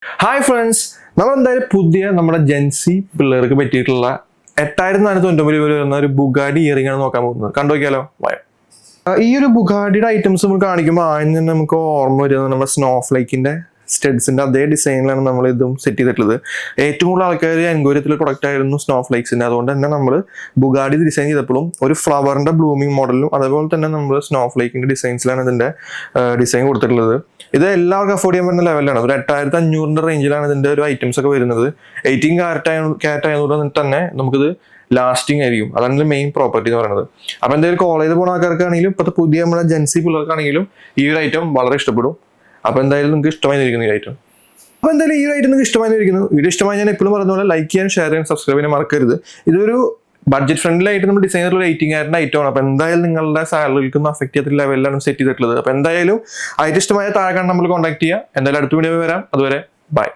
Hi friends, നമ്മൾ എന്തായാലും പുതിയ നമ്മുടെ ജെൻസി പിള്ളേർക്ക് പറ്റിയിട്ടുള്ള 8499 രൂപ വരുന്ന ഒരു ബുഗാഡി ഇയറിംഗ് ആണ് നോക്കാൻ പോകുന്നത്. കണ്ടുനോക്കിയാലോ? ഈ ഒരു ബുഗാഡിയുടെ ഐറ്റംസ് നമ്മൾ കാണിക്കുമ്പോൾ ആദ്യം തന്നെ നമുക്ക് ഓർമ്മ വരുന്നത് നമ്മുടെ സ്നോഫ്ലേക്കിന്റെ സ്റ്റെഡ്സിന്റെ അതേ ഡിസൈനിലാണ് നമ്മൾ ഇതും സെറ്റ് ചെയ്തിട്ടുള്ളത്. ഏറ്റവും കൂടുതൽ ആൾക്കാർ എൻക്വയറി പ്രൊഡക്റ്റ് ആയിരുന്നു സ്നോഫ്ലേക്സിന്റെ. അതുകൊണ്ട് തന്നെ നമ്മൾ ബുഗാഡി ഡിസൈൻ ചെയ്തപ്പോഴും ഒരു ഫ്ലവറിന്റെ ബ്ലൂമിംഗ് മോഡലും അതേപോലെ തന്നെ നമ്മൾ സ്നോഫ്ലേക്കിന്റെ ഡിസൈൻസിലാണ് ഇതിന്റെ ഡിസൈൻ കൊടുത്തിട്ടുള്ളത്. ഇത് എല്ലാവർക്കും അഫോർഡ് ചെയ്യാൻ പറ്റുന്ന ലെവലാണ്. ഒരു 8500 റേഞ്ചിലാണ് ഇതിന്റെ ഒരു ഐറ്റംസ് ഒക്കെ വരുന്നത്. 18 ക്യാരറ്റ് ആയതുകൊണ്ട് തന്നെ നമുക്കിത് ലാസ്റ്റിംഗ് ആയിരിക്കും. അതാണ് മെയിൻ പ്രോപ്പർട്ടി എന്ന് പറയുന്നത്. അപ്പൊ എന്തെങ്കിലും കോളേജിൽ പോകുന്ന ആൾക്കാർക്കാണെങ്കിലും ഇപ്പോഴത്തെ പുതിയ നമ്മുടെ ജെൻസി പിള്ളേർക്കാണെങ്കിലും ഈ ഒരു ഐറ്റം വളരെ ഇഷ്ടപ്പെടും. അപ്പൊ എന്തായാലും നിങ്ങൾക്ക് ഇഷ്ടമായിരിക്കുന്നു ഈ ഐറ്റം. അപ്പൊ എന്തായാലും ഈ ഐറ്റം നിങ്ങൾക്ക് ഇഷ്ടമായിരിക്കുന്നു. വീഡിയോ ഇഷ്ടമായി ഞാൻ എപ്പോഴും പറഞ്ഞ പോലെ ലൈക്ക് ചെയ്യാൻ, ഷെയർ ചെയ്യാൻ, സബ്സ്ക്രൈബ് ചെയ്യാൻ മറക്കരുത്. ഇതൊരു ബഡ്ജറ്റ് ഫ്രണ്ട്ലി ആയിട്ട് നമ്മൾ ഡിസൈൻ ചെയ്തിട്ടുള്ള 18 ക്യാരറ്റ് ഐറ്റമാണ്. അപ്പൊ എന്തായാലും നിങ്ങളുടെ സാലറിക്കൊന്നും അഫക്ട് ചെയ്യാത്ത ലെവലിലാണ് സെറ്റ് ചെയ്തിട്ടുള്ളത്. അപ്പൊ എന്തായാലും ഐറ്റം ഇഷ്ടമായ താഴെ നമ്മൾ കോൺടാക്ട് ചെയ്യുക. എന്തായാലും അടുത്ത വീഡിയോ വരാം. അതുവരെ ബൈ.